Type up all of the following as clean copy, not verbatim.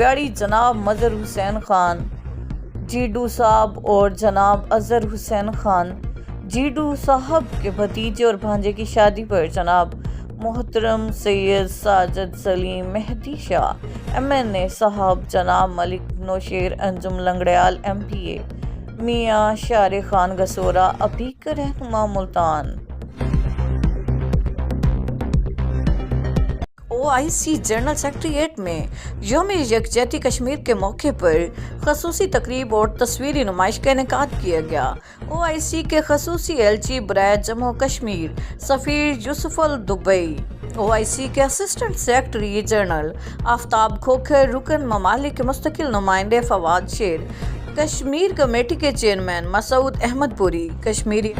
व्याड़ी जनाब मजहर हुसैन खान जीडू साहब और जनाब अजहर हुसैन खान जीडू साहब के भतीजे और भांजे की शादी पर जनाब मोहतरम सैयद साजिद सलीम मेहदी शाह MNA साहब, जनाब मलिक नौशेर अंजुम लंगड़याल MPA, मियाँ शारे खान गसोरा अपीक रहनुमा मुल्तान। OIC जनरल सेक्रेटरीट में यौम यकजहती कश्मीर के मौके पर खसूसी तकरीब और तस्वीरी नुमाइश का इनेकाद किया गया। OIC के खसूसी LG बराए जम्मू कश्मीर सफ़ीर यूसुफल दुबई, OIC के assistant secretary general Aftab Khokhar, रुकन ममालिक के मुस्तकिल नुमाइंदे फवाद शेर, कश्मीर कमेटी के chairman Masood Ahmad Puri, Kashmiri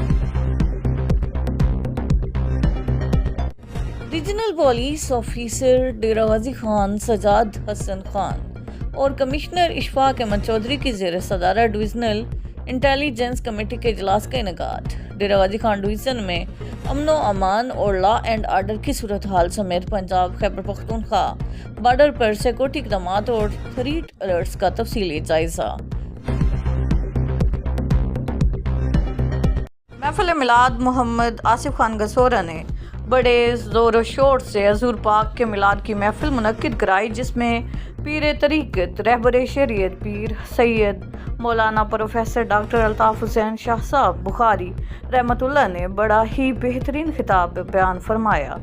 regional police officer Dera Ghazi Khan Sajjad Hassan Khan और कमिश्नर इशफाक अहमद चौधरी की ज़ेर सदारत डिविजनल इंटेलिजेंस कमेटी के इजलास का इनेकाद। डेरा गाजी खान डिवीज़न में अमनो अमान और लॉ एंड आर्डर की सूरत हाल समेत पंजाब, खैबर पख्तूनख्वा बॉर्डर पर सिक्योरिटी इक़दामात और थ्रेट अलर्ट्स का तफसीली जायजा। महफिल मिलाद मोहम्मद आसिफ खान गसोरा ने बड़े ज़ोर शोर से हजूर पाक के मिलाद की महफिल मुनक्किद कराई, जिसमें पीर तरीक़त रहबर शरीयत पीर सैयद मौलाना प्रोफेसर डॉक्टर अल्ताफ़ हुसैन शाह साहब बुखारी रहमतुल्लाह ने बड़ा ही बेहतरीन खिताब बयान फरमाया।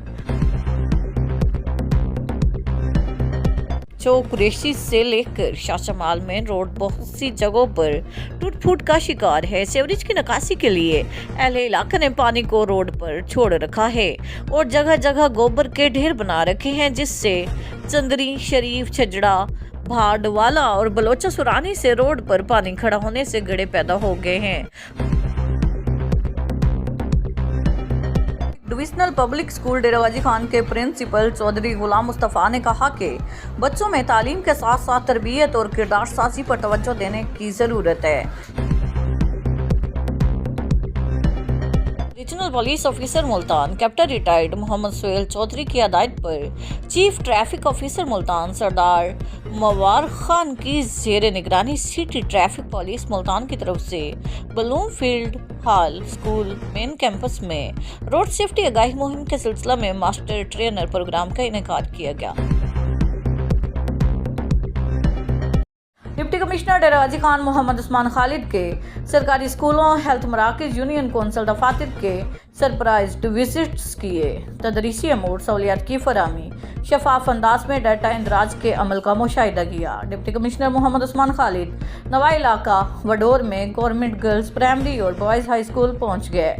चौक कुरैशी से लेकर शाशमाल मेन रोड बहुत सी जगहों पर टूट फूट का शिकार है। सीवरेज की निकासी के लिए अहले इलाके ने पानी को रोड पर छोड़ रखा है और जगह जगह गोबर के ढेर बना रखे हैं, जिससे चंदरी, शरीफ, छजड़ा, भाडवाला और बलोचा सुरानी से रोड पर पानी खड़ा होने से गड्ढे पैदा हो गए हैं। डिविजनल पब्लिक स्कूल डेरा गाजी खान के प्रिंसिपल चौधरी गुलाम मुस्तफ़ा ने कहा कि बच्चों में तालीम के साथ साथ तरबियत और किरदार साजी पर तवज्जो देने की ज़रूरत है। Regional police officer Multan captain retired Mohammad Sohail Chaudhry की हदायत पर chief traffic officer Multan Sardar Mawar Khan की ज़ेर निगरानी सिटी ट्रैफिक पुलिस मुल्तान की तरफ से Bloomfield hall school main campus में रोड सेफ्टी आगाही मुहिम के सिलसिला में मास्टर ट्रेनर प्रोग्राम का इनेकाद किया गया। डिप्टी कमिश्नर डेरा गाजी खान मोहम्मद उस्मान खालिद के सरकारी स्कूलों, हेल्थ मराकज़, यूनियन कौंसल दफातर के सरप्राइज विजिट्स किए, तदरीसी अमूर सहूलियात की फराहमी, शफाफ अंदाज में डाटा इंदराज के अमल का मुशाहिदा किया। डिप्टी कमिश्नर मोहम्मद उस्मान खालिद नवा इलाका वडोर में गवर्नमेंट गर्ल्स प्राइमरी और बॉयज़ हाई स्कूल पहुँच गए।